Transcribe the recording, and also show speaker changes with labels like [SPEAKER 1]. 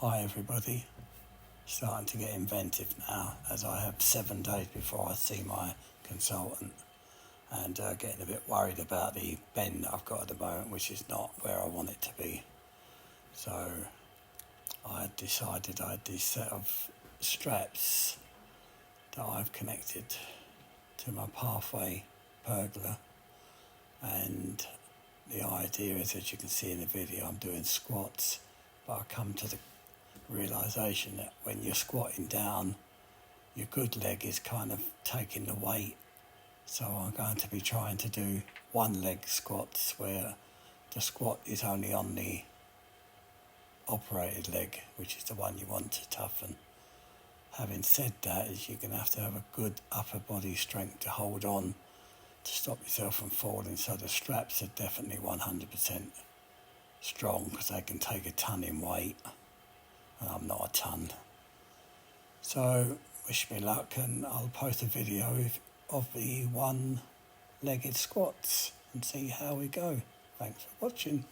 [SPEAKER 1] Hi everybody, starting to get inventive now as I have 7 days before I see my consultant and getting a bit worried about the bend that I've got at the moment, which is not where I want it to be. So I had decided I had this set of straps that I've connected to my pathway pergola, and the idea is, as you can see in the video, I'm doing squats, but I come to the realisation that when you're squatting down, your good leg is kind of taking the weight. So I'm going to be trying to do one leg squats where the squat is only on the operated leg, which is the one you want to toughen. Having said that, is you're going to have a good upper body strength to hold on to stop yourself from falling. So the straps are definitely 100% strong because they can take a ton in weight. And I'm not a ton. So wish me luck, and I'll post a video of the one-legged squats and see how we go. Thanks for watching.